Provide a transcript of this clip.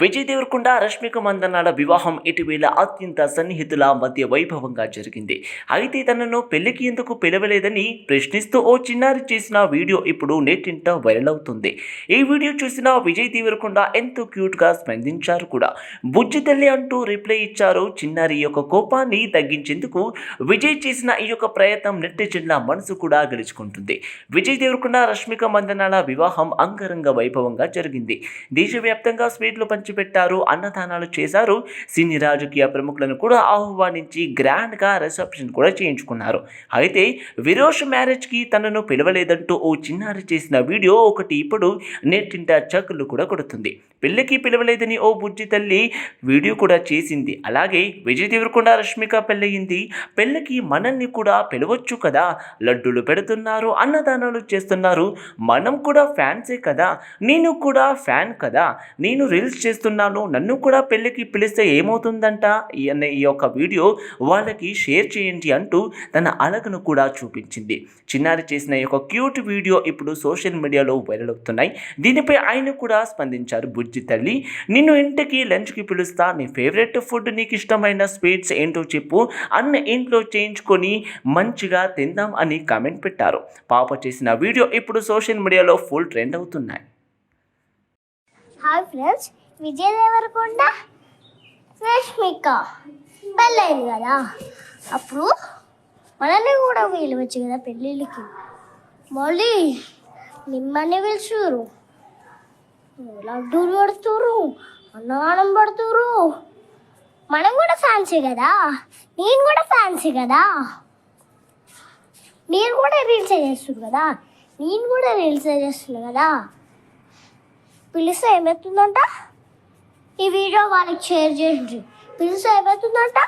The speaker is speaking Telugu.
విజయ్ దేవరకొండ రష్మిక మందన్నాల వివాహం ఇటీవల అత్యంత సన్నిహితుల మధ్య వైభవంగా జరిగింది. అయితే తనను పెళ్లికి ఎందుకు పిలవలేదని ప్రశ్నిస్తూ ఓ చిన్నారి చేసిన వీడియో ఇప్పుడు నెట్టింట వైరల్ అవుతుంది. ఈ వీడియో చూసిన విజయ్ దేవరకొండ ఎంతో క్యూట్ గా స్పందించారు కూడా. బుజ్జి తల్లి అంటూ రిప్లై ఇచ్చారు. చిన్నారి యొక్క కోపాన్ని తగ్గించేందుకు విజయ్ చేసిన ఈ యొక్క ప్రయత్నం నెట్టిజన్ల మనసు కూడా గెలుచుకుంటుంది. విజయ్ దేవరకొండ రష్మిక మందన్నాల వివాహం అంగరంగ వైభవంగా జరిగింది. దేశవ్యాప్తంగా స్వీట్లు పెట్టారు, అన్నదానాలు చేశారు. సినీ రాజకీయ ప్రముఖులను కూడా ఆహ్వానించి గ్రాండ్ గా రిసెప్షన్ కూడా చేయించుకున్నారు. అయితే విరోష్ మ్యారేజ్ కి తనను పిలవలేదంటూ ఓ చిన్నారి చేసిన వీడియో ఒకటి ఇప్పుడు నెట్టింట చక్కులు కూడా కొడుతుంది. పెళ్లికి పిలవలేదని ఓ బుజ్జి తల్లి వీడియో కూడా చేసింది. అలాగే విజయ్ దేవరకొండ రష్మిక పెళ్ళయింది, పెళ్లికి మనల్ని కూడా పిలవచ్చు కదా, లడ్డూలు పెడుతున్నారు, అన్నదానాలు చేస్తున్నారు, మనం కూడా ఫ్యాన్సే కదా, నేను కూడా ఫ్యాన్ కదా, నేను రీల్స్ చేస్తున్నాను, నన్ను కూడా పెళ్ళికి పిలిస్తే ఏమవుతుందంట అనే ఈ యొక్క వీడియో వాళ్ళకి షేర్ చేయండి అంటూ తన అలగను కూడా చూపించింది. చిన్నారి చేసిన ఈ యొక్క క్యూట్ వీడియో ఇప్పుడు సోషల్ మీడియాలో వైరల్ అవుతున్నాయి. దీనిపై ఆయన కూడా స్పందించారు. బుజ్జి తల్లి, నిన్ను ఇంటికి లంచ్కి పిలుస్తా, నీ ఫేవరెట్ ఫుడ్, నీకు ఇష్టమైన స్వీట్స్ ఏంటో చెప్పు, అన్న ఇంట్లో చేయించుకొని మంచిగా తిందాం అని కామెంట్ పెట్టారు. పాప చేసిన వీడియో ఇప్పుడు సోషల్ మీడియాలో ఫుల్ ట్రెండ్ అవుతున్నాయి. హాయ్ ఫ్రెండ్స్, విజయ్ దేవరకొండ రష్మిక పెళ్ళైంది కదా, అప్పుడు మనల్ని కూడా పిలవచ్చు కదా పెళ్ళిళ్ళకి. మళ్ళీ మిమ్మల్ని పిలుచురు, లడ్డూలు పడుతురు, అన్నదానం పడుతురు. మనం కూడా ఫ్యాన్సీ కదా, నేను కూడా ఫ్యాన్సీ కదా, నేను కూడా రీల్స్ చేస్తున్నా కదా, నేను కూడా రీల్స్ చేస్తున్నా కదా. పిలిస్తే ఏమవుతుందంట, ఈ వీడియో వాళ్ళకి షేర్ చేయండి. పిలిస్తే ఏమవుతుందంట,